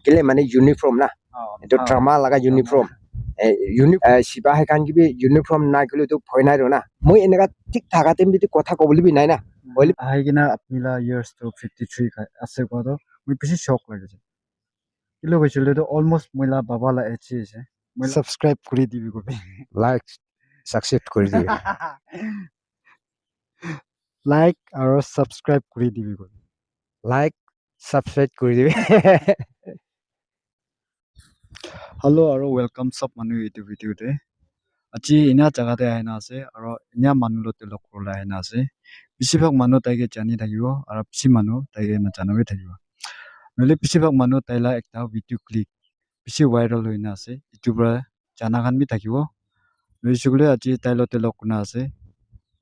kile mane uniform na eto drama laga uniform sipahi kan gibi uniform na kilo to phoi nai ro na moi eneka thik thaka tem bi kotha kobuli bi nai na আহি কিনা আপনিলা years to 53 আছে কত মই বেশি শক লাগেছে kilo হইছিল তো অলমোস্ট মইলা বাবালা এচি আছে মই সাবস্ক্রাইব করে দিবি কবে লাইক সাকসেস করে দিবে লাইক আর সাবস্ক্রাইব করে দিবি কবে লাইক সাবস্ক্রাইব করে দিবে হ্যালো আর ওয়েলকাম সব মানুষ এই ভিডিওতে আজি ইনা জায়গাতে আইনা আছে আর ইনা মানুষতে লগ করলে আইনা আছে বেশিরভাগ মানুষ তাইকে জানি থাকিব আর বেশি মানুষ তাইকে নাজানবে থাকিব নহলে বেশিরভাগ মানুষ তাইলা একটা ভিডিও ক্লিক বেশি ভাইরাল হইনা আছে ইউটিউবার জানা খান বি থাকিব নইসুগুলে আজি তাইলতে লগ কোনা আছে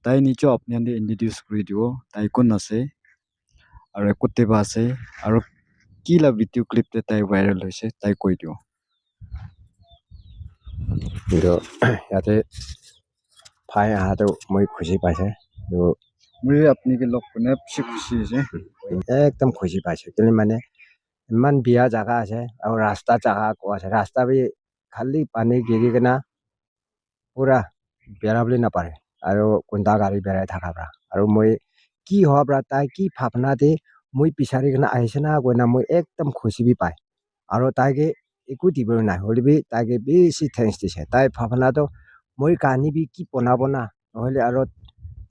তাই নিচে আপনি আন্দি ইন্ট্রোডিউস করে দিব তাই কোন আছে আর কোতে বা আছে আর কি লা ভিডিও ক্লিপতে তাই ভাইরাল হইছে তাই কই দিও কিন্তু ইয়াতে ফাই আহাটো মই খুশি পাইছে তো মই আপনি কে লগ কোনে বেশি খুশি হইছে একদম খুশি পাইছে কিন্তু মানে ইমান বিয়া জায়গা আছে আৰু ৰাস্তা জাগা কো আছে ৰাস্তা বি খালি পানী গিৰি কিনা পুৰা বেৰাবলি নাপাৰে আৰু কোনটা গাড়ী বেৰাই থাকা পৰা আৰু মই কি হোৱা পৰা তাই কি ভাৱনা দি মই বিচাৰি কিনা আহিছে না গৈ না মই একদম খুশি বি পাই আৰু তাইকে একো দিব নাই হলিবি তাইকে বেছি থেংকস দিছে তাই ভাৱনাটো মই কানি বি কি বনাব না নহলে আৰু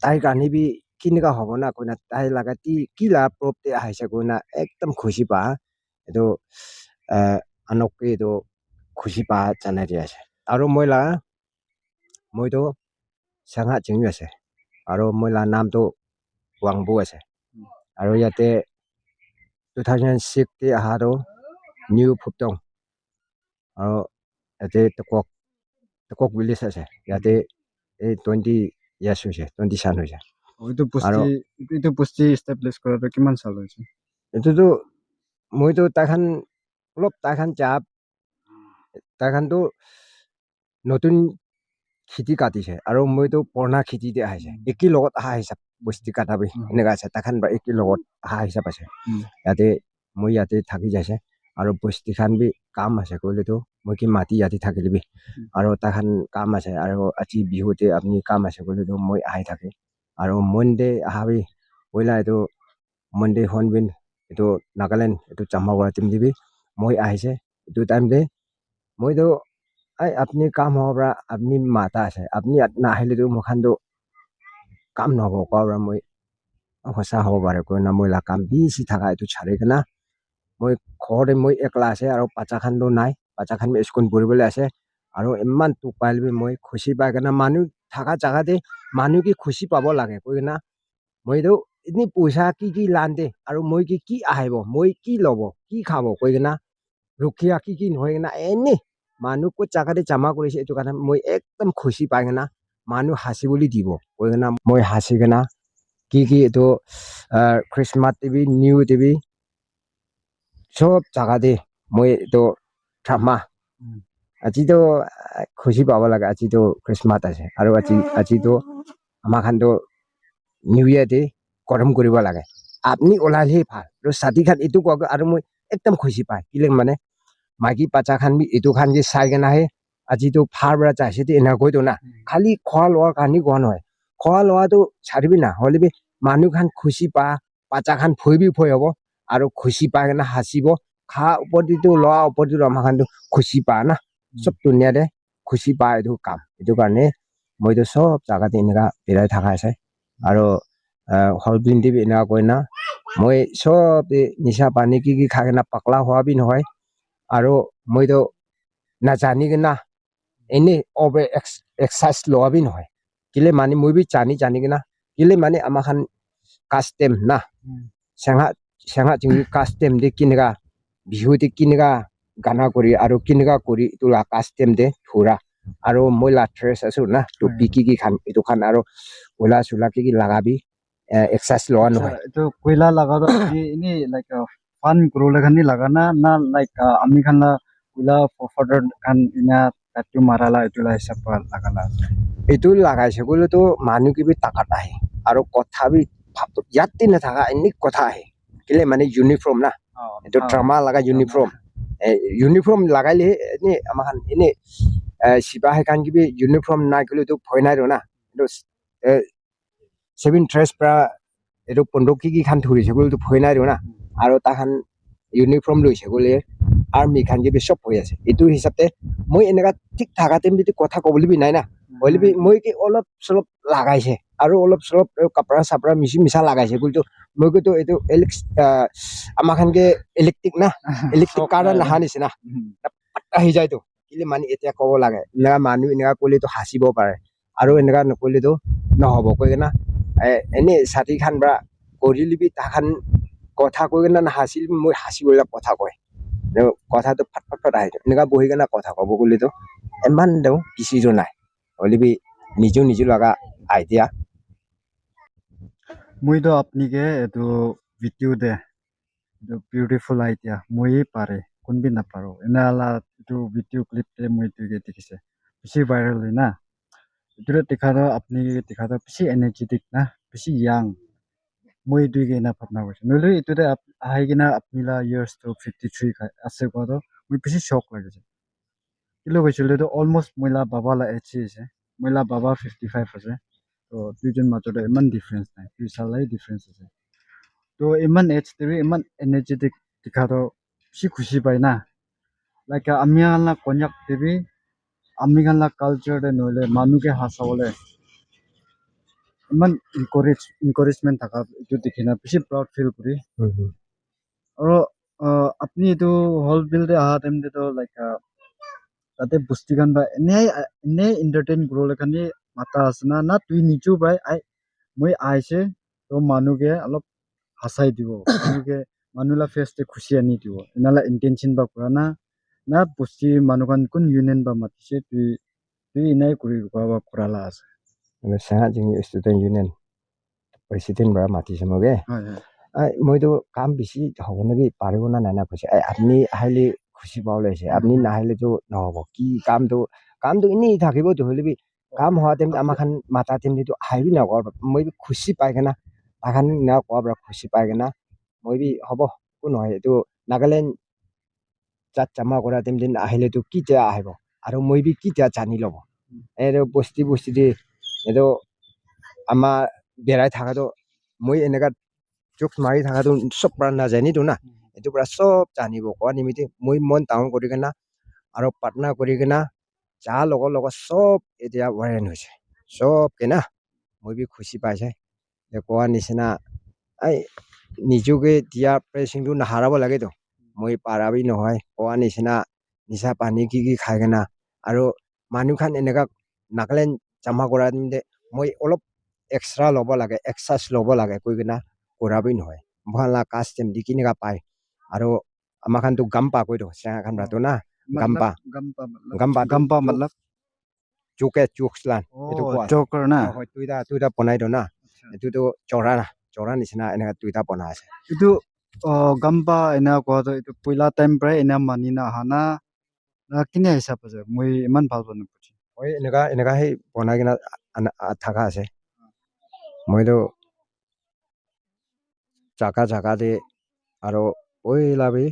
তাই কানি বি কিনেকা হ'ব না কৈ না তাই লাগা কি লা প্ৰপতে আহিছে কৈ না একদম খুশি পা এটো আনকে এটো খুশি পা জানাই দি আছে আৰু মইতো চাঙা চিঙি আছে আৰু মইলা নামটো ৱাংবু আছে আৰু ইয়াতে 2006 তে আহাৰো নিউ ফুটং আৰু ইয়াতে তকক ভিলেজ আছে ইয়াতে এই 20 ইয়াৰ্ছ হৈছে 20 সাল হৈছে এইটো বস্তি এস্টাবলিশ কৰাটো কিমান সাল হৈছে এটোতো মইতো তাখান অলপ তাখান চাপ তাখানটো নতুন খেতি কাটিছে আৰু মইতো পুৰণা খেতিতে আহিছে একি লগত আহা হিচাপ বস্তি কাটাবি এনেকা আছে তাখান বা একি লগত আহা হিচাপ আছে ইয়াতে মই ইয়াতে থাকি যাইছে আৰু বস্তি খান বি কাম আছে কইলেতো মই কি মাটি ইয়াতে থাকিলিবি আৰু তাখান কাম আছে আৰু আজি বিহুতে আপনি কাম আছে কইলেতো মই আহি থাকে আৰু মনডে আহাবি কইলা এটো মনডে হনবিন এটো নাগালেণ্ড এটো চাম্মাগড়া টিম দিবি মই আহিছে এটো টাইম দে মইতো আপনি কাম হবরা আপনি মাতা আছে আপনি না আহিলে তো মখানটো কাম নহব কোৱা মই হসা হ'ব পাৰে কৈ না মই লা কাম বেছি থাকা এটো ছাৰে কিনা মই ঘৰতে মই একলা আছে আৰু বাচ্চা খানটো নাই বাচ্চা খান স্কুল পঢ়িবলৈ আছে আৰু ইমান টুক পাইলবি মই খুশি পাই কিনা মানুহ থাকা জাগাতে মানুহ কি খুশি পাব লাগে কৈ না মইতো এনে পইচা কি লান্দে আৰু মই কি আহিব মই কি লব কি খাব কৈ কিনা ৰখিয়া কি নহয় কিনা এনে মানুহ কো জাগাতে জমা কৰিছে এটো কাৰণে মই একদম খুশি পাই কিনা মানুহ হাসি বুলি দিব কৈ কিনা মই হাসি কিনা কি এটো খ্ৰীষ্টমাছ টিভি নিউ টিভি সব জাগাতে মই এটো থামা আজিতো খুশি পাব লাগে আজিতো খ্ৰীষ্টমাছ আছে আৰু আজিতো আমাখানটো নিউ ইয়াৰ ডে গৰম কৰিব লাগে আপনি ওলালে ভাল আৰু সাথী খান এটো কক আৰু মই একদম খুশি পাই কিলে মানে মাইকি বাচ্চা খান বি এটো খান যে চাই কেনা হে আজিতো ফাৰ বৰা যাইছে তে এনা কইতো না খালি খোৱা লোৱাৰ কানি কোৱা নহয় খোৱা লোৱাটো ছাড়িবি না হলিবি মানুহ খান খুশি পা বাচ্চা খান ফইবি ফই হ'ব আৰু খুশি পাই কেনা হাসিব খা উপৰটো লোৱা উপৰটো আমাখানটো খুশি পা না সব দুনিয়াতে খুশি পা এটো কাম এটো কাৰণে মইতো সব জাগাতে এনেকা বেৰাই থাকা আছে আৰু হলবিন টিভি এনা কই না মই সব নিশা পানী কি খাই না পাকলা হোৱাবি নহয় আৰু মইতো নাজানি কিনা এনে অভাৰ এক্সাৰসাইজ লোৱাবি নহয় কিলে মানে মই বি জানি কিনা কিলে মানে আমাখান কাস্টেম না চেঙা চিঙি কাস্টেম দে কিনেকা বিহুতে কিনেকা গানা কৰি আৰু কিনেকা কৰি তোলা কাস্টেম দে থুৰা আৰু মই লাথ্ৰেছ আছো না টুপি কি খান এটো খান আৰু ওলা চুলা কি লাগাবি এক্সাৰসাইজ লোৱা নহয় এটো কইলা লাগাটো ইনি লাইক ফান গ্রোলে খানি লাগানা না লাইক আমি খানা কইলা ফফাদার খান ইনা তাতু মারালা এতুলা হিসাব লাগালা এটো লাগাইছে কইলে তো মানুহ কি বি টাকাত আহে আৰু কথা বি ইয়াতে নাথাকা এনে কথা আহে কিলে মানে ইউনিফৰ্ম না এটো ড্ৰামা লাগা ইউনিফৰ্ম ইউনিফৰ্ম লাগাইলে এনেই আমাখান এনেই চিপাহী খান কিবি ইউনিফৰ্ম নাই গ'লে তো ভয় নাই না কিন্তু 7 পৰা এইটো 15 কি খান ধৰিছে গ'লে ভয় নাই না আৰু তাখান ইউনিফৰ্ম লৈছে গ'লে আৰ্মি খান কিবি চব হৈ আছে এইটো হিচাপে মই এনেকা ঠিক থাকাতে যদি কথা ক'বলৈ নাই না হ'লে মই কি অলপ চলপ লাগাইছে আৰু অলপ চলপ কাপৰা চাপৰা মিছা লাগাইছে কিন্তু মই কিন্তু এইটো আমাখানকে ইলেক্ট্ৰিক না ইলেক্ট্ৰিক কাৰ্ড নাহা নিচিনা আহি যায়তো কিন্তু মানে এতিয়া ক'ব লাগে এনেকা মানুহ এনেকা কৰিলেতো হাঁচিব পাৰে আৰু এনেকা নকৰিলেতো নহ'ব কৈ কিনা এনেই ছাতি খান বা কৰি লিবি তাখান কথা কৈ কিনা নাহাঁচিল মই হাঁচিবলৈ কথা কয় কথাটো ফাট ফাট ফাট আহে এনেকা বহি কিনা কথা ক'ব গ'লেতো ইমান দেওঁ কিছু নাই হ'লে নিজে লগা আইডিয়া মইতো আপনিকে এইটো ভিডিঅ' দে এইটো বিউটিফুল আইডিয়া মই পাৰে কোনবি নাপাৰো এনে আলা এইটো ভিডিঅ' ক্লিপ দে মই তুইকে দেখিছে বেছি ভাইৰেল হয় না এইটো দেখাতো আপনি দেখাতো বেছি এনাৰ্জেটিক না বেছি ইয়াং মই দুইকে না ভাবনা কৰিছো নহলে এইটোতে আহি কিনা আপনিলা ইয়াৰ্স তো 53 আছে কোৱাটো মই বেছি শক লাগিছে কিলো কৈছিল এইটো অলমোষ্ট মইলা বাবা লা এজ আছে মইলা বাবা 55 আছে তো দুইজন মাজতে ইমান ডিফাৰেন্স নাই দুই চালাই ডিফাৰেন্স আছে তো ইমান এজ দেবি ইমান এনার্জেটিক দেখাতো বেছি খুশি পাই না লাইক আমি আলা কন্যাক দেবি আমি গালা কালচাৰ দে নহলে মানুহে হাসাবলে ইমান এনকাৰেজমেন্ট থাকা এইটো দেখি না বেছি প্ৰাউড ফিল কৰি আৰু আপনি এইটো হল বিল্ডে অহা টাইম তো লাইক তাতে বস্তি গান বা এনে এন্টাৰটেইন কৰিবলৈ কাৰণে মাতা আছে না তুই নিজেও পাই মই আইছে তো মানুহে অলপ হাসাই দিব মানুহলা ফেচতে খুশি আনি দিব এনালা ইন্টেনশন বা কৰা না বস্তি মানুহখন কোন ইউনিয়ন বা মাতিছে তুই এনাই কৰি কৰালা আছে চেঙা जोंनि ষ্টুডেণ্ট ইউনিয়ন প্ৰেচিডেণ্ট বা মাতিছে মগে মইতো কাম বেছি হ'ব নেকি পাৰিব না নাই না কৈছে আপুনি আহিলে খুচি পাব লাগিছে আপুনি নাহিলেতো নহ'ব কি কামটো এনেই থাকিবতো হ'লে কাম হোৱা টাইম আমাখান মাতা টাইমটো আহিবি নকৰ মই খুচি পাই কিনা তাখান না কোৱাৰ পৰা খুচি পাই কিনা মই হ'ব একো নহয় এইটো নাগালেণ্ড জাত জমা কৰা টাইম দিন আহিলেতো কেতিয়া আহিব আৰু মই কেতিয়া জানি ল'ব এইটো বস্তি দি এইটো আমাৰ বেৰাই থাকাটো মই এনেকা জোকস মাৰি থাকাটো চব পৰা নাজানিতো না এইটো পৰা চব জানিব কোৱা নিমিত্তে মই মন ডাউন কৰি কিনা আৰু পাৰ্টনাৰ কৰি কিনা যাৰ লগত চব এতিয়া ৱাৰেণ্ট হৈছে চব কিনা মই খুচি পাইছে কোৱা নিচিনা নিজকে দিয়া প্ৰেচিংটো নাহাৰাব লাগেতো মই পাৰাবি নহয় কোৱা নিচিনা নিচা পানী কি খাই কিনা আৰু মানুহখান এনেকা নাগালেণ্ড জমা কৰা মই অলপ এক্সট্ৰা ল'ব লাগে এক্সাৰচাইজ ল'ব লাগে কৈ কিনা কৰাবি নহয় ভালা কাষ্টম দি কেনেকা পায় আৰু আমাখানতো গাম্পা কৈতো চেঙা খান ৰাতো না গাম্পা মতলব জোকছলান এইটো জোকৰ না তুইটা বনাই দিওঁ না এইটোতো চৰা নিচিনা এনেকা তুইটা বনাই আছে এইটো গাম্পা এনে কোৱাটো এইটো পইলা টাইম প্ৰায় এনে মানি না আহা না কিনে হিচাপ আছে মই ইমান ভাল পোৱা নাপাইছো মই এনেকা সেই বনাই কিনা থাকা আছে মইতো জাগা দে আৰু পইলাবি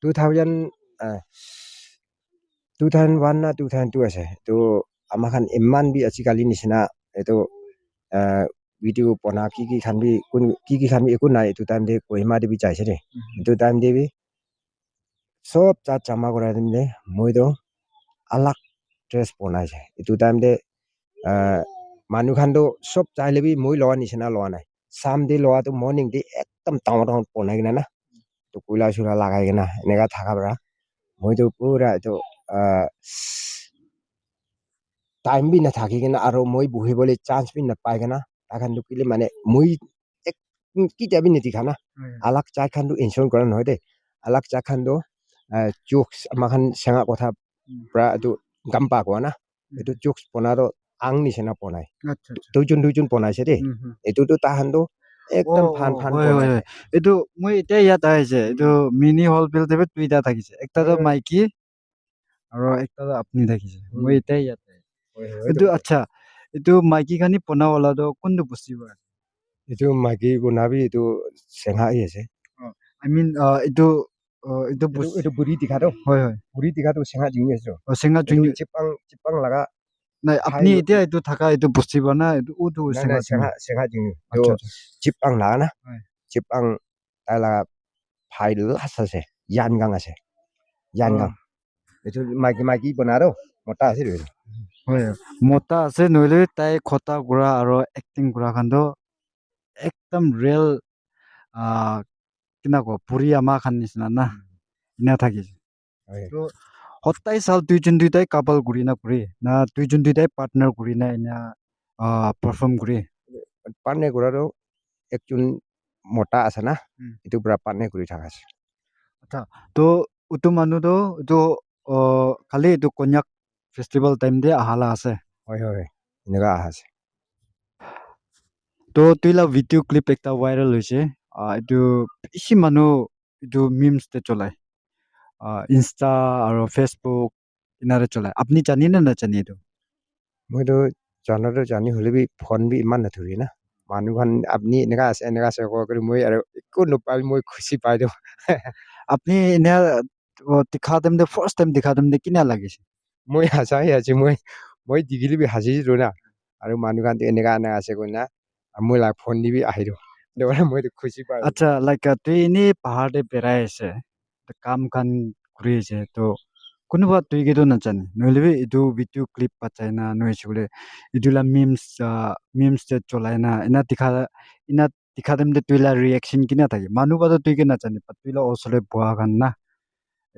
2001 না 2002 আছে তো আমাখান ইমান আজিকালি নিচিনা এইটো ভিডিঅ' বনা কি খান একো নাই এইটো টাইম দে কহিমা দেৱী যাইছে দে এইটো টাইম দেবি চব তাত জমা কৰাই দিম দে মইতো আলাক ড্ৰেছ বনাইছে এইটো টাইম দে মানুহখানতো চব চাই ল'বি মই লোৱা নিচিনা লোৱা নাই চাম দি লোৱাটো মৰ্ণিং দি একদম ডাঙৰ বনাই কিনা না তো কয়লা চুলা লাগাই কিনা এনেকা থাকা পৰা মইতো পুৰা এইটো টাইম বি নাথাকি কিনা আৰু মই বহিবলৈ চান্স বি নাপাই কিনা তাখানটো কিলে মানে মই কেতিয়াবি নেদেখা না আলাক চাই খানটো ইনষ্টল কৰা নহয় দেই আলাক চাই খানটো জোকস আমাখান চেঙা কথা পৰা এইটো গাম্পা কোৱা না এইটো জোকস বনাটো আং নিচিনা বনাই দুইজন বনাইছে দেই এইটোতো তাহানটো একদম ফান এইটো মই এতিয়া ইয়াত আহিছে এইটো মিনি হল বিল দেবে দুইটা থাকিছে একটাতো মাইকী আৰু একটাতো আপনি থাকিছে মই এতিয়া ইয়াত এইটো আচ্ছা এইটো মাইকী খানি বনাবলাটো কোনটো বস্তি হয় এইটো মাইকী বনাবি এইটো চেঙা আছে I mean এইটো itu itu buri tika to হয় হয় buri tika to senga jingni aso চেঙা itu জুঙি chipang laga নাই hai আপনি এতিয়া এইটো থাকা এইটো বস্তিবা না এইটো উটো na চেঙা জুঙি senga jingni আচ্ছা to আচ্ছা chipang laga na হয় chipang tala phai lasa se yan gang ase yan অ gang itu maki bonaro mota ase itu হয় মতা আছে নহলে তাই খতা কৰা আৰু এক্টিং কৰা খানটো একদম ৰিয়েল কিনা কো পুৰি আমা খান নিচিনা না ইনা থাকিছে তো সত্তাই চাল দুইজন দুইটাই কাপাল ঘূৰি না ঘূৰি না দুইজন দুইটাই পাৰ্টনাৰ ঘূৰি না ইনা পাৰফৰ্ম ঘূৰি panne guraro ekjun mota ase na Hmm. itu pura panne guri thaka ase আচ্ছা তো উটো মানুহ তো এইটো খালি এইটো কন্যাক ফেষ্টিভেল টাইম দিয়ে আহালা আছে hoi hoi inaga ase তো তুইলা ভিডিও ক্লিপ একটা ভাইরাল হয়েছে এইটো বেশি মানুহ এইটো মিমস তে চলাই ইনষ্টা আৰু ফেসবুক ইনাৰে চলাই আপনি জানি না নাজানি এইটো moi to jani hole bi phone bi iman na thuri na manu khan apni enega ase ko kori moi aro ekko no pai moi khushi pai do আপনি এনে দেখা দেম দে ফার্স্ট টাইম দেখা them they কিনা লাগিছে moi hasai ase moi digili bi hasi ro na aro manu khan to enega ase ko na moi la phone ni bi ahi do do moi to khushi pai আচ্ছা like তুই এনে পাহাড়ে বেড়াই আছে কাম খান ঘুরি আছে তো কোনোবা তুই কিন্তু নাজানে নহলে এইটো ভিডিও ক্লিপ পাচাই না নহৈছে বোলে এইটোলা মিমস চলাই না ইনা দেখা দেম দে তুইলা ৰিয়েকশ্যন কিনা থাকে মানুহ বাদে তুই কি নাজানে তুইলা ওচৰে বহা খান না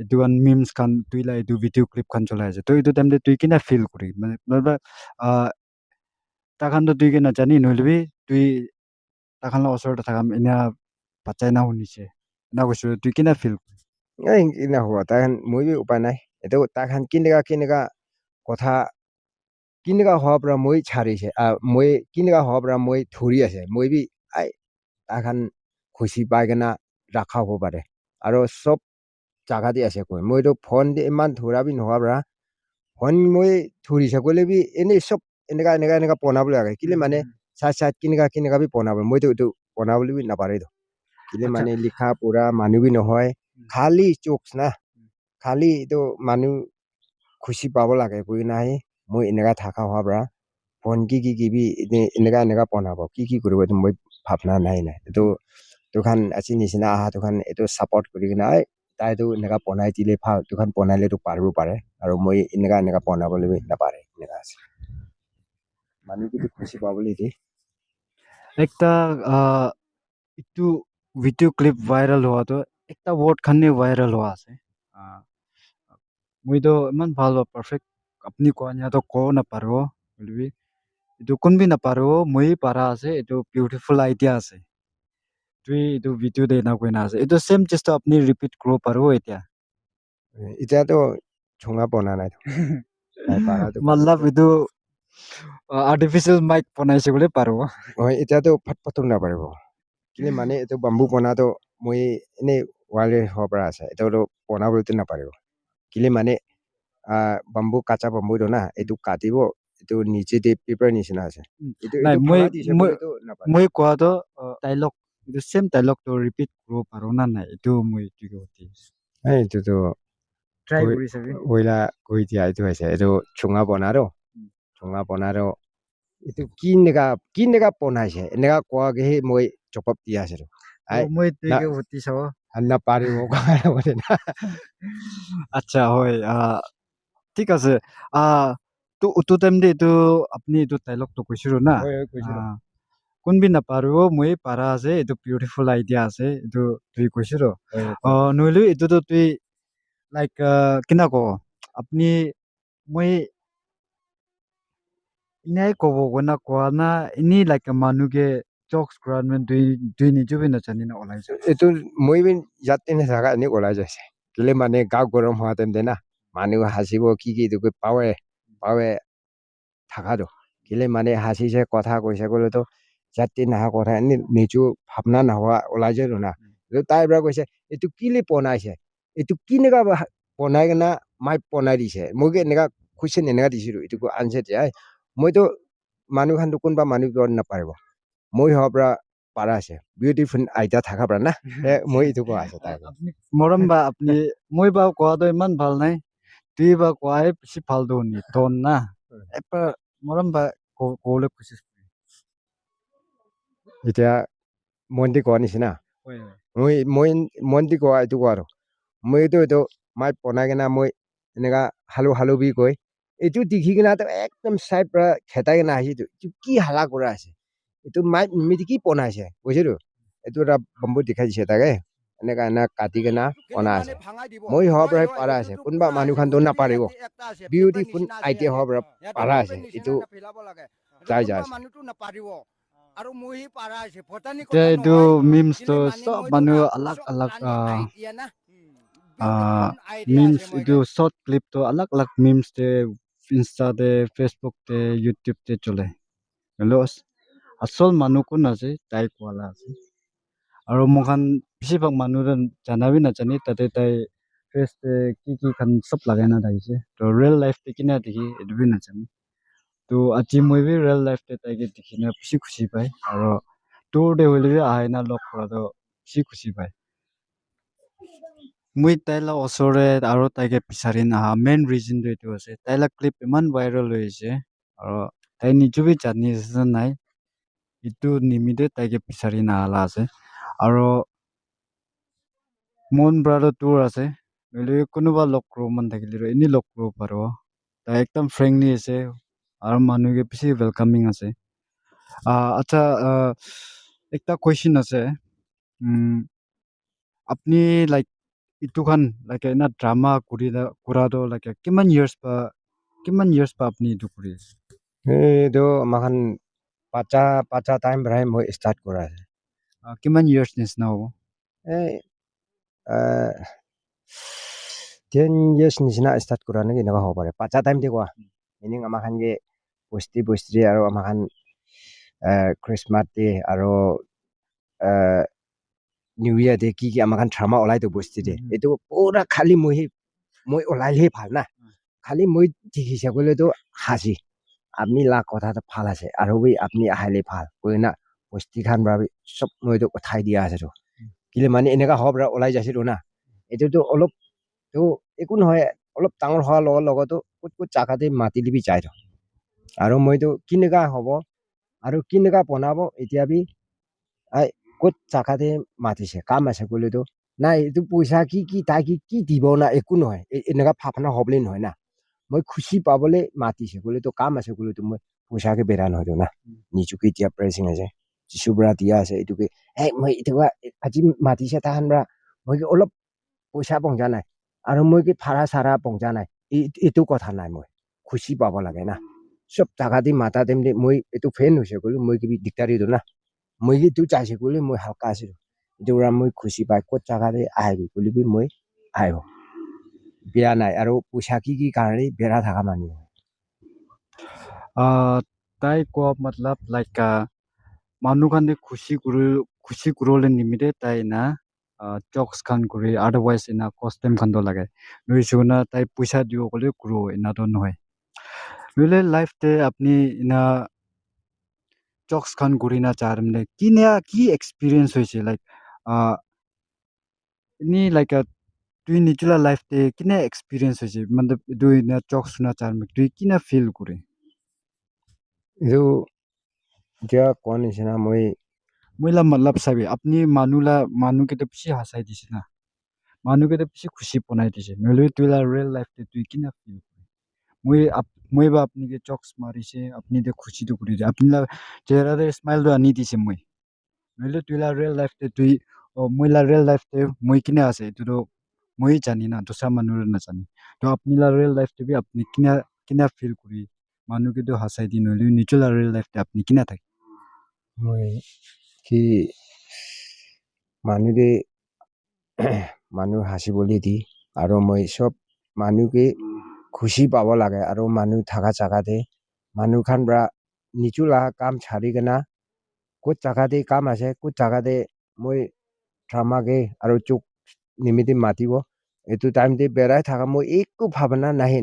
এইটো খান মিমস খান তুইলা এইটো ভিডিও ক্লিপ খান চলাই আছে তো এইটো টাইম দে তুই কিনা ফিল কৰি মানে নহলে তাখান তো তুই কি নাজানি নহলে তুই তাখান ওচৰতে থাকাম এনে পাচাই না শুনিছে না কৈছো তুই কিনা feel ei ina ho ta khan moi bi upai nai eto ta khan kinega kotha kinega ho pra moi chari se moi kinega ho pra moi thuri ase moi bi ai ta khan khushi pai gana rakha ho pare aro sob jaga di ase koi moi to phone di iman thura bi noha pra phone moi thuri se kole bi ene sob enega pona bole age kile mane sat kinega bi pona bole moi to pona bole bi na pare do kile আচ্ছা mane likha pura manu bi nohoy khali jokes na khali to manu khushi pabo lage koi nai moi enega thaka hoa pra phone ki bi enega pona bo ki koribo to moi bhabna nai na to khan achi nisina aha to khan eto support kori na ai tai to enega ponai dile pha to khan ponai le to parbo pare aro moi enega pona bole bi na pare enega ase manu ki to khushi pabo le di একটা একটু video clip viral হওয়াতো একটা word খানে viral হওয়া আছে মই তো ইমান ভাল পারফেক্ট আপনি কোৱা নিয়াতো কব নাপাৰো বুলিবি এইটো কোনবি নাপাৰো মই পাৰা আছে এইটো বিউটিফুল আইডিয়া আছে তুই এইটো ভিডিও দে না কৈ না আছে এইটো সেম চেষ্টা আপনি ৰিপিট কৰিব পাৰো এতিয়া এতিয়া to chunga pona nai to nai para to মতলব এইটো আৰ্টিফিচিয়েল মাইক বনাইছে বুলি পাৰো oi এতিয়া to phat patum na paribo kile mane eto bambu pona to moi ene wale ho pra ase eto to pona bole to na paribo kile mane bambu kacha bambu do na etu katibo etu niche de paper nisina ase etu নাই মই phula dise bole to na pare মই কোৱাটো dialog এইটো same ডাইলগটো repeat কৰিব পাৰো না নাই এইটো মই এইটো সুধি ai etu to try Oi- কৰি চাবি oila koi dia itu ase etu chunga pona ro itu kinega pona ase enega kwa ge moi chopap dia ase ro ai মই na তুইকে সুধি চাব anna paribo ko bole na আচ্ছা হয় ঠিক আছে তো উটো টাইম দে এইটো আপনি এইটো ডাইলগটো কৈছিলো না oi koisu কোনবি নাপাৰো মই পাৰা আছে এইটো বিউটিফুল আইডিয়া আছে এইটো তুই কৈছিলো oi নহলে এইটোতো তুই লাইক কিনা কব আপনি মই ইনাই কব গনা কোৱা না ইনি লাইক মানুহে জকস কৰা দুই নিজে নাজানি না ওলাই যায় itu moi bin jatte ne saga ni ola jaise kile mane ga gorom hoa tem de na manu hasibo ki tu pawe থাকা do kile mane hasi se kotha koise gole to jatte na kotha ni nichu bhabna na hoa ola je ro na to tai bra koise etu kile ponaise etu kinega ponai na mai ponai dise moge enega question enega dise ro etu ko answer je ai moi to manu khan to kunba manu dor na paribo moi ho bra পাৰা আছে beautiful আইতা থাকা পৰা না মই এইটো কোৱা আছে তাক আপনি মৰম বা আপনি মই বা কোৱাটো ইমান ভাল নাই তুই বা কোৱাই বেছি ভাল ধনী ধন না এবাৰ মৰম বা ক'বলৈ খুজিছ এতিয়া মন্দি কোৱা নিচিনা হয় হয় মই মন্দি কোৱা এইটো কোৱা আৰু মই এইটো মাই বনাই কিনা মই এনেকা হালো বি কৈ এইটো দেখি কিনা একদম চাই পৰা খেতাই কিনা আহিছে এইটো কি হালা কৰা আছে এইটো মাই মিটি কি বনাইছে বুজিলো এইটো এটা বম্বু দেখাই দিছে তাকে এনেকা কাটি কিনা বনাই আছে মই হোৱাৰ পৰাই পাৰা আছে কোনোবা মানুহখনতো নাপাৰিব বিউটিফুল আইডিয়া হোৱাৰ পৰা পাৰা আছে এইটো যাই যায় আৰু মই পাৰা আছে ভটানি এতিয়া কথা এইটো নহয় মিমছটো চব মানুহ আলাগ আলাগ মিমছ এইটো শৰ্ট ক্লিপটো আলাগ আলাগ মিমছতে ইনষ্টাতে ফেচবুকতে ইউটিউবতে চলে হলেও আচল মানুহ কোন আছে তাই কোৱালা আছে আৰু মোখান বেছিভাগ মানুহ জানাবি নাজানি তাতে তাই ফেচতে কি খান চব লাগাই না থাকিছে তো ৰিয়েল লাইফতে কিনা দেখি এইটো বি নাজানে তো আজি মই বি ৰিয়েল লাইফতে তাইকে দেখি না বেছি খুশি পায় আৰু তোৰ দে হলে বি আহে না লগ কৰাটো বেছি খুশি পায় মই তাইলা ওচৰে আৰু তাইকে বিচাৰি নাহা মেইন ৰিজনটো এইটো আছে তাইলা ক্লিপ ইমান ভাইৰেল হৈ আছে আৰু তাই নিজে বি জানি আছে নাই এইটো নিমিতে তাইকে বিচাৰি নাহালা আছে আৰু মন ব্ৰাটো তোৰ আছে নহলে কোনোবা লগ কৰিব মন থাকিলে এনেই লগ কৰিব পাৰো তাই একদম ফ্ৰেংকলি আছে আৰু মানুহকে বেছি ৱেলকামিং আছে আচ্ছা একটা কুৱেশ্যন আছে আপনি লাইক ইটো খান লাইক এনা ড্ৰামা কৰাটো লাইক কিমান ইয়াৰ্ছ বা আপনি এইটো কৰি আছে এইটো আমাখান পাঁচা টাইম পৰাই মই ষ্টাৰ্ট কৰা আছে কিমান ইয়াৰ্ছ নিচিনা হ'ব এই 10 years নিচিনা ষ্টাৰ্ট কৰা নেকি এনেকুৱা হ'ব পাৰে পাঁচা টাইম দি কোৱা মিনিং আমাখান যে বস্তি আৰু আমাখান খ্ৰীষ্টমাছ ডে আৰু নিউ ইয়াৰ ডে কি আমাখান ড্ৰামা ওলাইতো বস্তি ডে এইটো পুৰা খালি মই ওলাইলেই ভাল না খালি মই দেখিছে গ'লেতো হাসি আপনি লাখ কথাটো ভাল আছে আৰু আপনি আহাইলে ভাল কৈ না বস্তি খান ভাবি চব মইতো কথাই দিয়া আছেতো কিলে মানে এনেকা হ'ব পৰা ওলাই যাইছিলো না এইটোতো অলপ তো একো নহয় অলপ ডাঙৰ হোৱাৰ লগতো ক'ত জাগাতে মাতি দিবি যায় তো আৰু মইতো কেনেকা হ'ব আৰু কেনেকা বনাব এতিয়া বি ক'ত জাগাতে মাতিছে কাম আছে ক'লেতো নাই এইটো পইচা কি তাই কি দিব না একো নহয় এনেকা ভাৱনা হ'বলে নহয় না মই খুচি পাবলৈ মাতিছে ক'লেতো কাম আছে ক'লেতো মই পইচাকে বেৰা নহয়তো না নিজকে এতিয়া প্ৰেচিং আছে যিচু পৰা দিয়া আছে এইটোকে মই এতিয়া আজি মাতিছে তাহান পৰা মই অলপ পইচা পঞ্জা নাই আৰু মই কি ভাড়া চাৰা পঞ্জা নাই এইটো কথা নাই মই খুচি পাব লাগে না চব জাগা দি মাতা দেম দে মই এইটো ফেন হৈছে ক'লো মই কিবি দিগদাৰিটো না মই এইটো চাইছে ক'লে মই হালকা আছিলো এইটো পৰা মই খুচি পাই ক'ত জাগাতে আহিবি বুলি মই আহিব বেয়া নাই আৰু পইচা কি কাৰণে বেৰা থকা মানুহ তাই কোৱা মতলব লাইক মানুহ খানে খুচি কৰিবলৈ নিমিতে তাই না জকস খান কৰি আদাৰৱাইজ এনা কষ্টেম খানটো লাগে নুইছো না তাই পইচা দিব ক'লে গ্ৰো এনাটো নহয় নুইলে লাইফতে আপনি এনা জকস খান কৰি না চাৰমনে কি এক্সপিৰিয়েঞ্চ হৈছে লাইক এনি লাইক তুই নিজলা লাইফতে কিনা এক্সপিৰিয়েঞ্চ হৈছে মানে দুই না জকস না চাৰমে তুই কিনা ফিল কৰে এইটো এতিয়া কোৱা নিচিনা মইলা মতলব চাবি আপনি মানুহকেইটা বেছি হাসাই দিছে না মানুহকেইটা বেছি খুশি বনাই দিছে নহলে তুইলা ৰিয়েল লাইফতে তুই কিনা ফিল কৰে মই বা আপনিকে জকস মাৰিছে আপনি দে খুশিটো কৰি দিয়ে আপনিলা চেহাৰাতে স্মাইলটো আনি দিছে মই নহলে তুইলা ৰিয়েল লাইফতে তুই মইলা ৰিয়েল লাইফতে মই কিনা আছে এইটোতো মই জানি না দোসা মানুহৰে নাজানি তো আপনিলা ৰিয়েল লাইফতে বি আপনি কিনা ফিল কৰি মানুহকেইটো হাসাই দি নহলে নিজলা ৰিয়েল লাইফতে আপনি কিনা থাকে মই কি মানুহ হাসিবলৈ দি আৰু মই চব মানুহকে খুচি পাব লাগে আৰু মানুহ থকা জাগাতে মানুহ খান পৰা নিজলা কাম চাৰি কিনা ক'ত জাগাতে কাম আছে ক'ত জাগাতে মই ড্ৰামাকে আৰু চুক নিমিতে মাতিব এইটো টাইমতে বেৰাই থাকা মই একো ভাৱনা নাই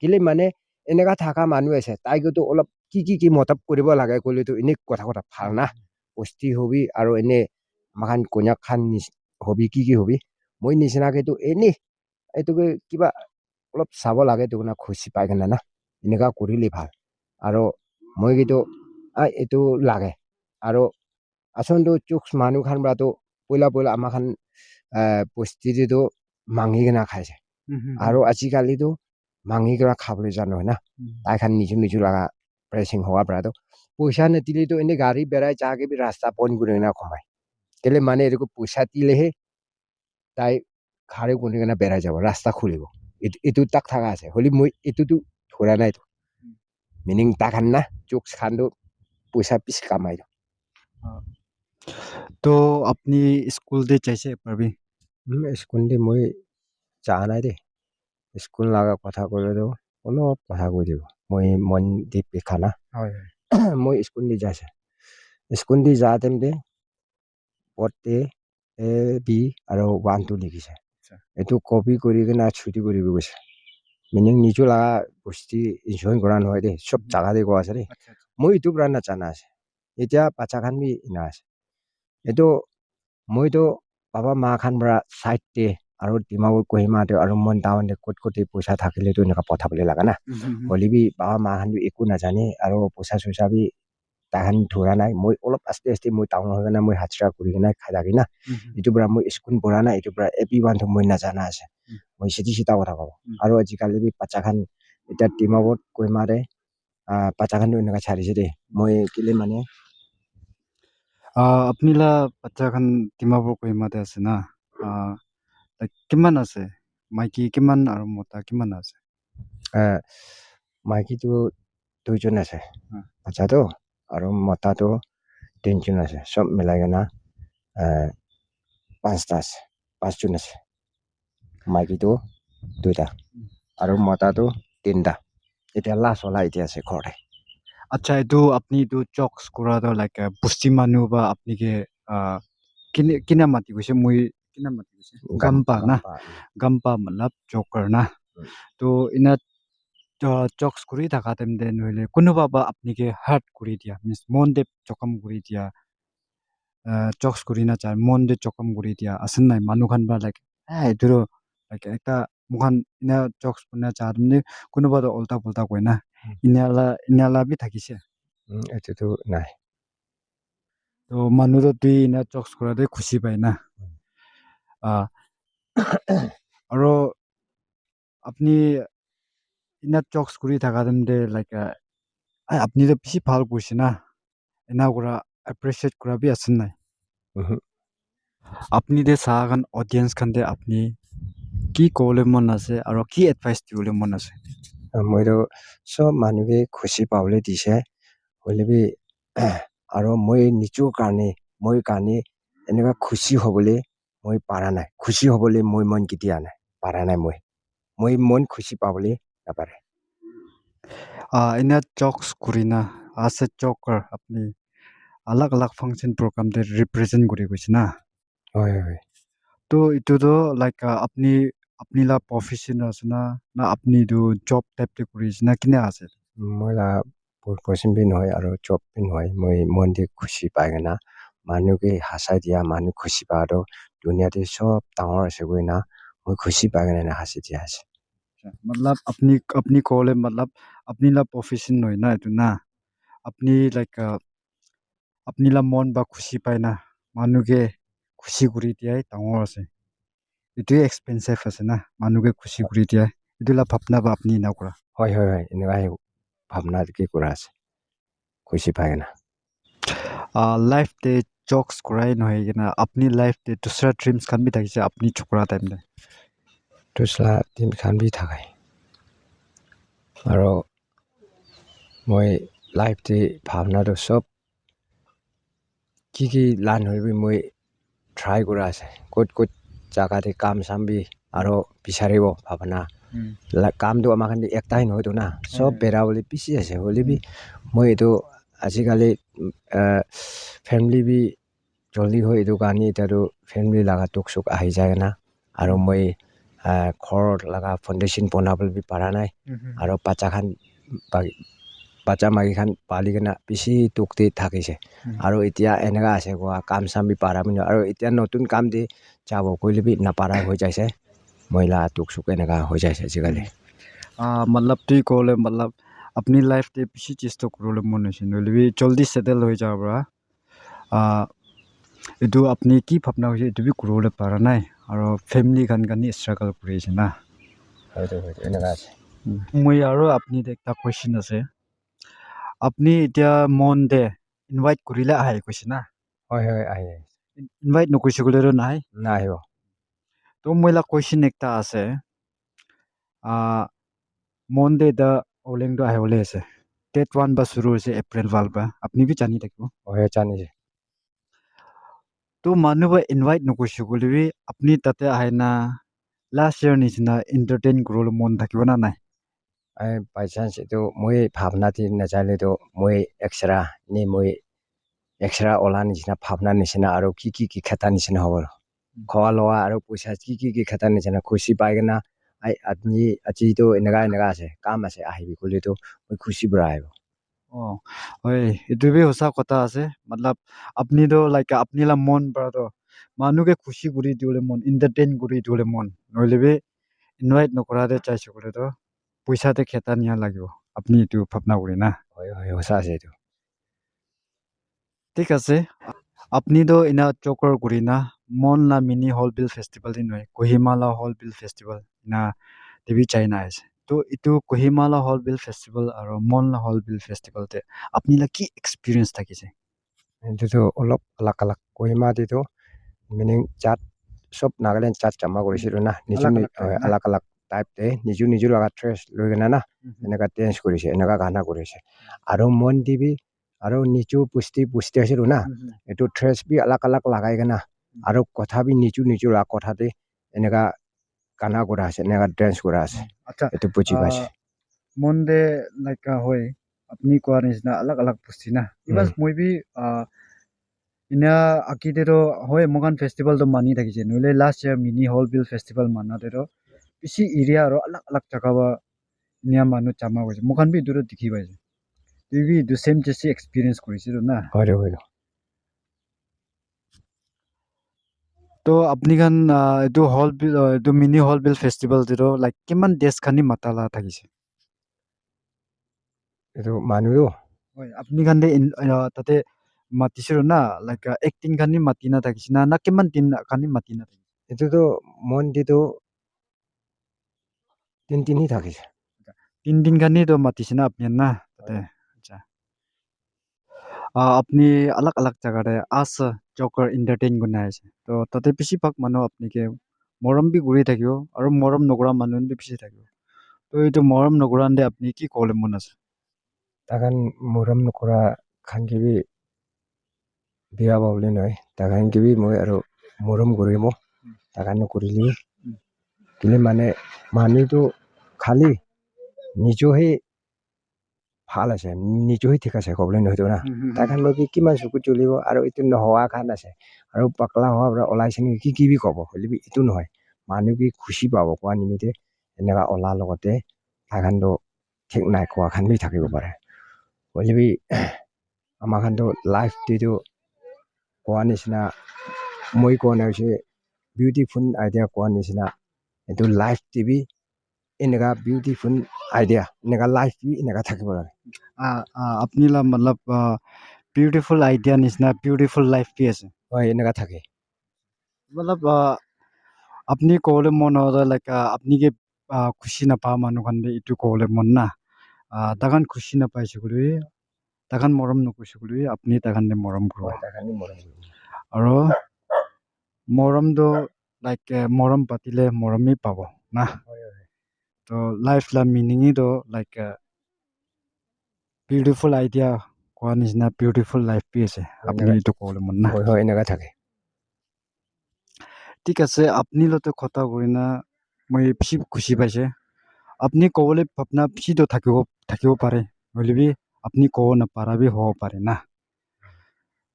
কেলে মানে এনেকা থাকা মানুহ আছে তাইকতো অলপ কি মতলব কৰিব লাগে ক'লেতো এনেই কথা ভাল না posti hobi aro ene makan konyak khan hobi ki hobi moi nisina ke tu eni etu ke kiba olop sabo lage tu na khushi pai kana na eneka korile bhal aro moi gitu etu lage aro ason tu chooks manu khan bra tu poila ama khan posti de tu mangi gena khaise aro achikali tu mangi gena khable jano na tai khan niju laga pressing howa bra tu poisa ne tili tu ene gari berai cha ke bi rasta pon gure na khomai kele mane eku poisa tile he tai khare gune na berai jabo rasta khulibo etu tak thaka ase holi moi etu tu thora nai to meaning ta khan na chooks khan tu poisa pis kamai do तो अपनी school दे जैसे पर भी school they moi cha nai de school laga kotha kore do ono kotha koi dibo moi mon di pekhana moi school di jase school di ja tem de potte a b aro 1 2 likhise etu copy kori ke na chuti kori bi goise meaning nijo laga bosti enjoy koran hoy de sob jaga de go ase de moi itu bra na chana ase etia bacha khan bi ina ase etu moi to baba ma khan bra side te aro dimagor kohima de aro mon down de kot kot poisa thakile to neka pothabole laga na holi bi baba ma khan bi eku na jane aro poisa soisa bi ta khan thora nai moi olop aste moi town hoy na moi hachra kuri na khada gi na itu bra moi school pora na itu bra everyone to moi na jana ase moi siti sita kotha ko aro ajikali bi bacha khan eta dimagor kohima de bacha khan neka chari se de moi kile mane अपनी ला बच्चा खन दिमापुर कोई माते आसे ना किमान आसे Mikey किमान और मोटा किमान आसे maiki tu duijon ase bacha to aro mota to tinjon ase sob milai na panchjon ase maiki to duita aro mota to tinta eta last wala ite ase khore अच्छा itu अपनी तो jokes kura to like pusti manu ba apni ke kina mati ko se mui kina mati ko se gampa na gampa matlab joker na to ina jokes kuri thaka tem de noile kunu ba apni ke hurt kuri dia means mon de chokam kuri dia jokes kuri na char mon de chokam kuri dia asan nai manu khan ba like duro like ekta mukhan ina jokes kuna char ne kunu ba do ulta pulta koi na inala bi thakise etu tu nai तो manu to tui ina jokes kura de khushi pai na aro apni ina jokes kuri thaka dem de like apni to bishi bhal kurse na ina kura appreciate kura bi asan nai apni de sagan audience khan de apni ki kole mon ase aro ki advice diole mon ase moi to sob manu ke khushi paule dise hole bi aro moi nicho karne moi karne eneka khushi hobole moi para nai khushi hobole moi mon kitia nai para nai moi mon khushi paule na pare ina jokes kuri na as a joker apni alag alag function program de represent kuri goise na oi oi तो itu to like apni la profession ase na apni do job type te kuri na kina ase moi la profession bi noi aro job bi noi moi mon de khushi pai na manu ke hasai dia manu khushi pa do dunia de sob tangor ase goi na moi khushi pai na hasi dia ase मतलब अपनी call है मतलब अपनी ला profession नoi ना itu na अपनी like अपनी ला mon ba खुशी पाए ना मानु के खुशी kuri dia tangor ase itu expensive ase na manu ke खुशी kuri dia itu la bhapna ba apni na kora hoi hoi eneka bhabna ke kura ase khushi pai na life de jokes kurai nohai gena apni life de dusra dreams khan bi thakise apni chokra time de dusla tim khan bi thakai aro moi life de bhabna do sob ki lan hoi bi moi try kura ase kot jaga de kam sambi aro bisaribo bhabna la kam do ama khan ektai noi to na sob bera boli pisi ase holi bi moi to ajikali family bi joldi hoi to kani taru family laga toksuk ahi jay na aro moi khor laga foundation bonabol bi para nai aro bacha khan বাচ্চা মাগী খান পালি কিনা বেছি টুকটি থাকিছে আৰু এতিয়া এনেকা আছে কোৱা কাম চাম বি পাৰা বুলি আৰু এতিয়া নতুন কাম দি যাব কৰিলে বি নাপাৰা হৈ যাইছে মহিলা টুক চুক এনেকা হৈ যাইছে আজিকালি मतलब तुई कोले मतलब अपनी लाइफ ते पिछी चीज तो करोले मन है नले भी जल्दी सेटल हो जाबरा इदु अपनी की भावना होय इदु भी करोले पारा नाय और फैमिली गान स्ट्रगल करिसे ना হয়তো এনেকা আছে মই আৰু আপনি একটা কোয়েশ্চন আছে আপনি এতিয়া মন দে ইনভাইট কৰিলে আহে কৈছে না হয় হয় আহে ইনভাইট নকৈছে গলেৰো নাই নাহিব তো মইলা কোয়েশ্চন একটা আছে মনডে দা ওলেং দো আহে ওলে আছে डेट 1 बा शुरू होइसे एप्रिल 12 बा আপনি भी জানি থাকিব হয় জানিছে তো মানুহ ইনভাইট নকৈছে গলিবি আপনি তাতে আহে না লাষ্ট ইয়ার নিচিনা এন্টারটেইন কৰল মন থাকিব না নাই বাই চান্স এইটো মই ভাৱনা দি নাজানিলেতো মই এক্সৰা নি মই এক্সৰা ওলা নিচিনা ভাৱনা নিচিনা আৰু কি খেতা নিচিনা হ'ব খোৱা লোৱা আৰু পইচা কি খেতা নিচিনা খুচি পাই কিনা আজিতো এনেকা আছে কাম আছে আহিবি ক'লেতো মই খুচি পৰা আহিব হয় এটো বি সঁচা কথা আছে मतलब আপনি তো লাইক আপনি লা মন পৰা তো মানুহে খুশি কৰি দিলে মন এন্টাৰটেইন কৰি দিলে মন নহলে বি ইনভাইট নকৰা দে চাইছে কৰে তো পইচাতে খেতা নিয়া লাগিব আপনি এটো ভাবনা কৰি না হয় হয় সঁচা আছে এইটো ঠিক আছে আপনি তো ইনা চকৰ কৰি না মন না মিনি হল বিল ফেস্টিভেল দিন হয় কোহিমালা হল বিল ফেস্টিভেল না টিভি চাইনা আছে তো ইটো কোহিমালা হল বিল ফেস্টিভেল আৰু মন হল বিল ফেস্টিভেল তে আপনি লা কি এক্সপেৰিয়েন্স থাকিছে এইটোতো অলপ আলাক কহিমা দিতো মিনিং চাট সব নাগালেণ্ড চাট জমা কৰিছিলোঁ না আলাক টাইপতে নিজৰ লগা ড্ৰেছ লৈ কিনে না এনেকা ডেন্স কৰিছে এনেকা গানা কৰিছে আৰু মন দিবি আৰু নিচু পুষ্টি আছিলোঁ না এইটো ড্ৰেছ বি আলাক লাগাই কিনা আৰু কথা বি নিজৰ কথাতে এনেকা গানা কৰা আছে এনেকা ডেন্স কৰা আছে আচ্ছা এইটো বুজি পাইছে মন দে লাইক হয় আপনি কোৱাৰ নিচিনা আলাক পুষ্টি না ইবাস মই বি ইনা আকিদেৰো হয় মগান ফেস্টিভেল তো মানি থাকিছে নলে লাষ্ট ইয়াৰ মিনি হল বিল ফেস্টিভেল মানাদেৰো পিছি এৰিয়া আৰু আলাক জাগা বা নিয়া মানুহ জামা গৈছে মগান বি দূৰত দেখি পাইছে তুই বি দু সেম জেসি এক্সপেৰিয়েন্স কৰিছিল না হয় তো আপনি গান এটো হল বিল এটো মিনি হল বিল ফেস্টিভেল দিৰো লাইক কিমান দেশ খানি মাতালা থাকিছে এইটো মানুহো হয় আপনি গান তাতে মাতিছিল না লাইক একদিন খানি মাতি না থাকিছে না কিমান দিন খানি মাতি না থাকিছে এইটোতো মন দিতো তিনি থাকিছে 3 दिन খানি তো মাতিছে না আপনি না তাতে আচ্ছা আপনি আলাক জায়গাতে আছে জকৰ এন্টাৰটেইন গুনা আছে তো তাতে বেশি ভাগ মানুহ আপনি কে মৰম বি গুৰি থাকিব আৰু মৰম নকৰা মানুহ বি বেশি থাকিব তো এইটো মৰম নকৰান্দে আপনি কি কলে মন আছে তাকান মৰম নকৰা খানকিবি বিয়া পাবলৈ নহয় তাকান কিবি মই আৰু মৰম কৰিম তাকান নকৰিলি কিন্তু মানে মানুহটো খালি নিজহে ভাল আছে নিজহে ঠিক আছে ক'বলৈ নহয়তো না তাকান মই কিমান চকুত চলিব আৰু এইটো নোহোৱা খান আছে আৰু পাকলা হোৱাৰ পৰা ওলাইছে নেকি কি ক'ব হ'লে এইটো নহয় মানুহ কি খুচি পাব কোৱা নিমিত্তে এনেকুৱা ওলাৰ লগতে তাকানটো ঠিক নাই কোৱা খান বি থাকিব পাৰে হ'লে আমাৰ খানটো লাইফ দিটো কোৱা নিচিনা মই কোৱা নাই হৈছে বিউটিফুল আইডিয়া কোৱা নিচিনা এইটো লাইফ টিভি এনেকা বিউটিফুল আইডিয়া এনেকা লাইফ বি এনেকা থাকিব লাগে আপনি লা মতলব বিউটিফুল আইডিয়া নিচিনা বিউটিফুল লাইফ বি আছে হয় এনেকা থাকে মতলব আপনি কলে মন হয় লাইক আপনি কে খুশি নাপা মানুহ খান ইটো কলে মন না তাকান খুশি নাপাইছে বুলি তাকান মৰম নকৰিছে বুলি আপনি তাকান মৰম কৰিব আৰু মৰমটো লাইক মৰম পাতিলে মৰমেই পাব না তো লাইফ লা মিনিংই তো লাইক বিউটিফুল আইডিয়া কোৱা নিচিনা বিউটিফুল লাইফ বি আছে আপনি এইটো কলে মন না হয় এনেকা থাকে ঠিক আছে আপনি লতে কথা কৰি না মই বেছি খুশি পাইছে আপনি কবলে ভাবনা বেছি তো থাকিব পাৰে নহলে বি আপনি কব নাপাৰা বি হ'ব পাৰে না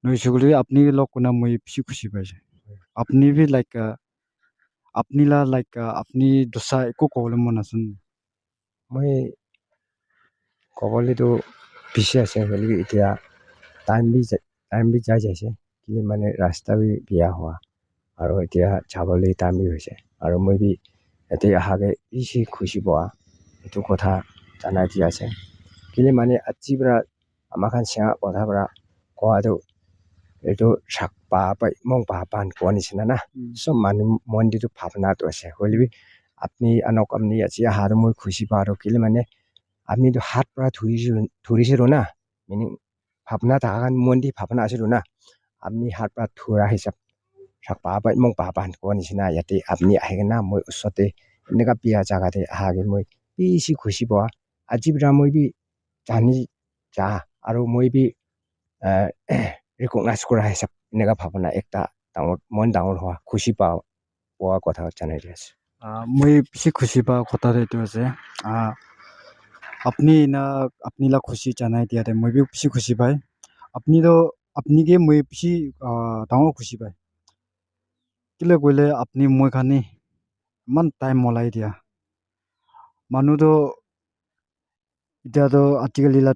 নহৈছে বুলি আপনি লগ কোনা মই বেছি খুশি পাইছে আপনি বি লাইক আপনি লা লাইক আপনি দোসা একো কবলে মন আছে মই ক'বলৈতো পিছে আছে বুলি এতিয়া টাইম বি যাই যাইছে কিন্তু মানে ৰাস্তা বি বিয়া হোৱা আৰু এতিয়া যাবলৈ টাইম বি হৈছে আৰু মই বি এতিয়া আহাকে বেছি খুচি পোৱা এইটো কথা জানাই দি আছে কিন্তু মানে আজিৰ পৰা আমাৰ খান চিঙা কথাৰ পৰা কোৱাটো এইটো চাক পাই মং পান কোৱা নিচিনা না চব মানুহ মন্দিৰটো ভাৱনাটো আছে হ'লেবি আপুনি আনক আপুনি আজি আহাৰো মই খুচি পাওঁ আৰু কেলে মানে আপনিতো হাত পৰা ধৰিছিলোঁ না মিনিং ভাৱনা থকা কাৰণে মন্দিৰ ভাৱনা আছিলোঁ না আপুনি হাত পৰা ধৰা হিচাপ চাক পাই মং পান কোৱা নিচিনা ইয়াতে আপুনি আহে না মই ওচৰতে এনেকুৱা বিয়া জেগাতে আহাকে মই বেছি খুচি পোৱা আজিৰ পৰা মই বি জানি যা আৰু মই বি ৰিকগনাইজ কৰা হিচাপ এনেকুৱা ভাৱনা একটা ডাঙৰ মন ডাঙৰ হোৱা খুচি পোৱা কথা জানাই দি আছে মই বেছি খুচি পাওঁ কথাটো এইটো আছে আপনি না আপনি লা খুচি জানাই দিয়াতে মই বি বেছি খুচি পায় আপনিকে মই বেছি ডাঙৰ খুচি পায় কেলে কইলে আপনি মই খানি ইমান টাইম মলাই দিয়া মানুহটো এতিয়াতো আজিকালিলা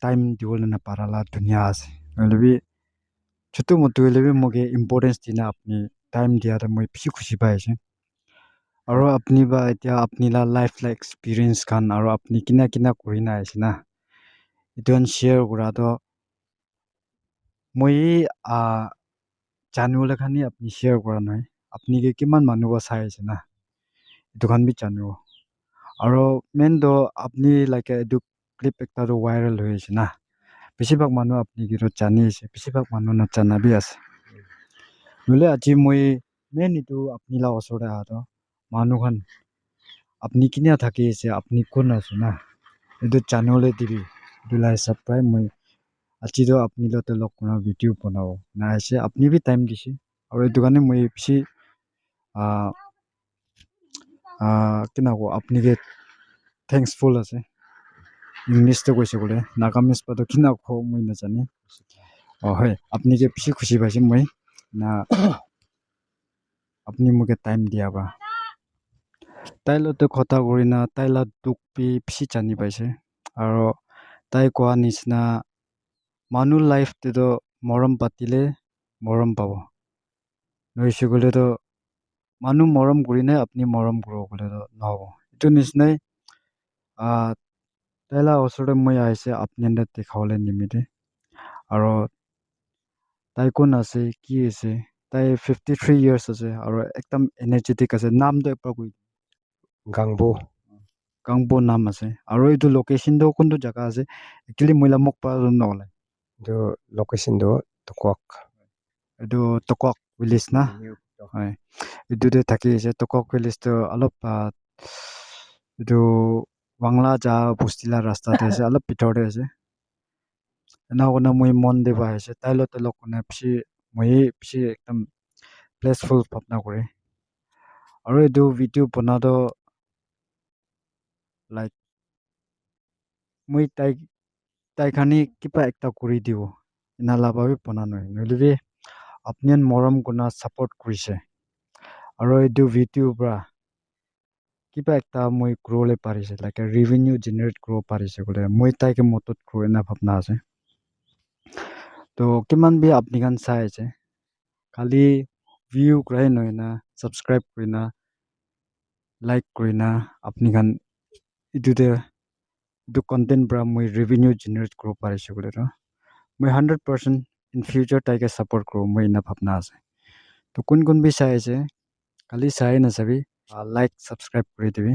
টাইম দিবলৈ নাপাৰালা ধুনীয়া আছে নহ'লেবি ছোটো মোটো হ'লেবি মোকে ইম্পৰ্টেঞ্চ দিনা আপনি টাইম দিয়াতে মই বেছি খুচি পাই আছে আৰু আপনি বা এতিয়া আপনিলা লাইফ এক্সপিৰিয়েঞ্চ খান আৰু আপনি কিনা কৰি না আছে না এইটো শ্বেয়াৰ কৰাটো মই জানিবলৈ খানি আপনি শ্বেয়াৰ কৰা নাই আপনিকে কিমান মানুহ চাই আছে না এইটো খান বি জানিব আৰু মেইনটো আপনি লাইকে এইটো ক্লিপ একটাটো ভাইৰেল হৈ আছে না বেছিভাগ মানুহ আপনি কিন্তু জানি আছে বেছিভাগ মানুহ নাজানা বি আছে নহ'লে আজি মই মেইন এইটো আপনি লা ওচৰতে আহাটো মানুহ খান আপনি কিনা থাকি আছে আপনি কোন আছে না এইটো জানিবলৈ দিবি এইটো লা হিচাপ পাই মই আজিতো আপনি লতে লগ কৰা ভিডিঅ' বনাব না আছে আপনি বি টাইম দিছে আৰু এইটো কাৰণে মই বেছি কিনা কওঁ আপনিকে থেংকসফুল আছে ইংলিছটো কৈছে বোলে নাগামিজ পাতো কিনা কওঁ মই নাজানে হয় আপনিকে বেছি খুচি পাইছে মই না আপনি মোকে টাইম দিয়াবা তাই লতে কথা কৰি না তাই লা দুখ বি বেছি জানি পাইছে আৰু তাই কোৱা নিচিনা মানুহ লাইফতেতো মৰম পাতিলে মৰম পাব নহৈছে গ'লেতো মানুহ মৰম কৰি নাই আপনি মৰম কৰিব গ'লেতো নহ'ব এইটো নিচিনাই তাইলা ওচৰতে মই আহিছে আপনি দেখাবলৈ নিমিতে আৰু তাই কোন আছে কি আছে তাই 53 years আছে আৰু একদম এনাৰ্জেটিক আছে নামটো একবাৰ কৈ গাংবো নাম আছে আৰু এইটো লোকেশ্যনটো কোনটো জাগা আছে একচুৱেলি মইলা মোক পৰা নহ'লে এইটো লোকেশ্যনটো টকক এইটো টকক ভিলেজ না হয় এইটোতে থাকি আছে টকক ভিলেজটো অলপ এইটো বাংলা যা বস্তিলা ৰাস্তাতে আছে অলপ ভিতৰতে আছে এনে মই মন দিব আহিছে তাই লতে লগ কোনে মই বেছি একদম প্লেছফুল ভাৱনা কৰে আৰু এইটো ভিডিঅ' বনাটো লাইক মই তাই খানি কিবা একটা কৰি দিব নালাবাবি বনা নহয় নহ'লে আপনি মৰম গুণা ছাপোৰ্ট কৰিছে আৰু এইটো ভিডিঅ'ৰ পৰা কিবা একটা মই গ্ৰ'লে পাৰিছে লাইক ৰেভিনিউ জেনেৰেট কৰিব পাৰিছে বোলে মই তাইকে মতত গ্ৰ' এনা ভাৱনা আছে তো কিমান বি আপনি খান চাই আছে খালি ভিউ কৰাই নহয় না ছাবস্ক্ৰাইব কৰি না লাইক কৰি না আপনি খান এইটো কণ্টেণ্ট পৰা মই ৰেভিনিউ জেনেৰেট কৰিব পাৰিছোঁ বোলেতো মই 100% ইন ফিউচাৰ তাইকে ছাপোৰ্ট কৰোঁ মই এনা ভাৱনা আছে তো কোন বি চাই আছে খালি চাই নাচাবি লাইক ছাবস্ক্ৰাইব কৰি দিবি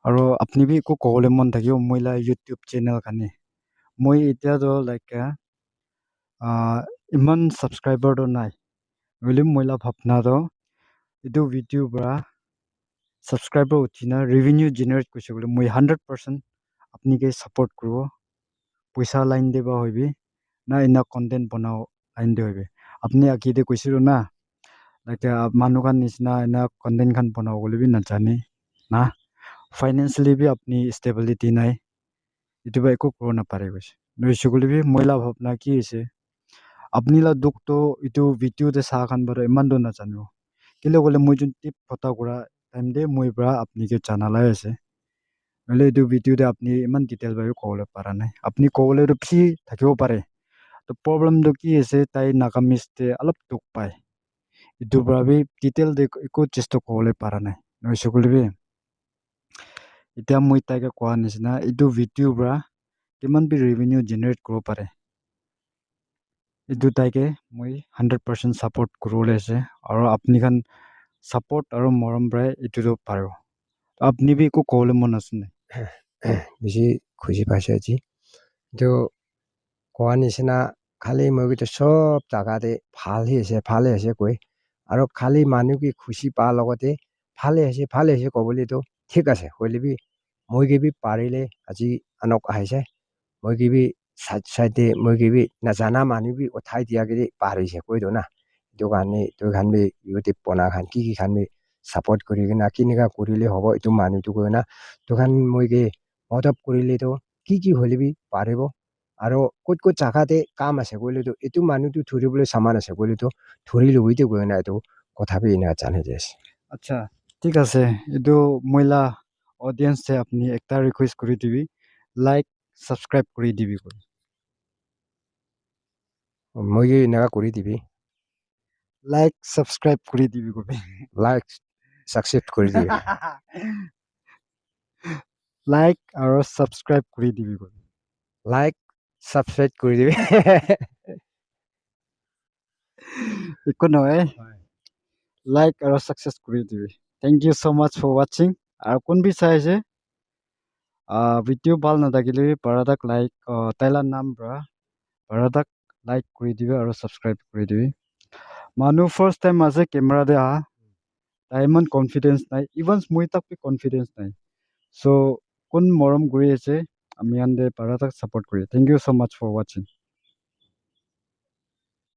আৰু আপনি বি একো ক'বলৈ মন থাকিব মইলা ইউটিউব চেনেল খানি মই এতিয়াতো লাইক ইমান ছাবস্ক্ৰাইবাৰটো নাই হ'লে মইলা ভাৱনাটো এইটো ভিডিঅ'ৰ পৰা ছাবস্ক্ৰাইবাৰ উঠি না ৰেভিনিউ জেনেৰেট কৰিছে বোলে মই 100% আপনিকে ছাপোৰ্ট কৰিব পইচা লাইন দিব হবি না এনা কণ্টেণ্ট বনাও লাইন দিব হবি আপনি আকিতে কৈছিলোঁ না লাইক মানুহ খান নিচিনা এনা কণ্টেণ্ট খান বনাব বুলি বি নাজানে না ফাইনেন্সিয়েলি বি আপনি ষ্টেবিলিটি নাই এইটো বা একো কৰিব নাপাৰে কৈছে নহৈছে বুলি বি মইলা ভাৱনা কি হৈছে আপনি লা দুখটো এইটো ভিডিঅ'তে চাহ খান বাৰু ইমানটো নাজানিব কেলৈ ক'লে মই যোন টিপ ফটা কৰা টাইম দে মই পৰা আপনিকে জানালাই আছে নহ'লে এইটো ভিডিঅ'তে আপুনি ইমান ডিটেইল ভাৱে ক'বলৈ পৰা নাই আপুনি ক'বলৈতো ফ্ৰী থাকিব পাৰে তো প্ৰব্লেমটো কি হৈছে তাই নাগামিজতে অলপ দুখ পায় এইটোৰ পৰা ডিটেইল একো চেষ্টা ক'বলৈ পৰা নাই নহয় সকলোৱে এতিয়া মই তাইকে কোৱা নিচিনা এইটো ভিডিঅ'ৰ পৰা কিমান ৰেভিনিউ জেনেৰেট কৰিব পাৰে এইটো তাইকে মই 100% ছাপোৰ্ট কৰিবলৈ আছে আৰু আপুনি খান ছাপোৰ্ট আৰু মৰম পৰাই এইটোতো পাৰিব আপুনি একো ক'বলৈ মন আছে নাই বেছি খুচি পাইছে আজি কিন্তু কোৱা নিচিনা খালি মইতো চব জাগাতে ভালহে আছে কৈ আৰু খালি মানুহ কি খুচি পোৱাৰ লগতে ভালে আছে ক'বলৈতো ঠিক আছে হ'লেবি মই কিবি পাৰিলে আজি আনক আহিছে মই কিবি চাইডে মই কিবি নাজানা মানুহ বি উঠাই দিয়াকে পাৰিছে কৈতো না এইটো কাৰণে তই খান বি ইউটিউব বনা খান কি খান বি ছাপোৰ্ট কৰি কিনা কেনেকুৱা কৰিলে হ'ব এইটো মানুহটো কৈ না তোখান মই কি মদত কৰিলেতো কি হ'লেবি পাৰিব আৰু ক'ত জাগাতে কাম আছে কৰিলেতো এইটো মানুহটো ধৰিবলৈ চামান আছে কৰিলেতো ধৰি ল'বইতো গৈ না এইটো কথাবি এনে জানে যে আচ্ছা ঠিক আছে এইটো মহিলা অডিয়েন্সে আপুনি একটা ৰিকুৱেষ্ট কৰি দিবি লাইক ছাবস্ক্ৰাইব কৰি দিবি মই কি এনেকুৱা কৰি দিবি লাইক ছাবস্ক্ৰাইব কৰি দিবি কবি লাইক ছাকচেছ কৰি দিবি লাইক আৰু ছাবস্ক্ৰাইব কৰি দিবি কবি লাইক ছাবস্ক্ৰাইব কৰি দিবি একো নহয় লাইক আৰু ছাকচেছ কৰি দিবি thank you so' much for ৱাচিং আৰু কোন বি চাই আছে ভিডিঅ' ভাল নাথাকিলে পাৰাদাক লাইক তাইলাৰ নাম পৰা পাৰাদাক লাইক কৰি দিবি আৰু ছাবস্ক্ৰাইব কৰি দিবি মানুহ ফাৰ্ষ্ট টাইম আছে কেমেৰাতে আহা তাই ইমান কনফিডেঞ্চ নাই ইভেন মই তাক কনফিডেঞ্চ নাই চ' কোন মৰম কৰি আছে আমি আনদে পাৰাদাক ছাপোৰ্ট কৰি thank you so' much for ৱাচিং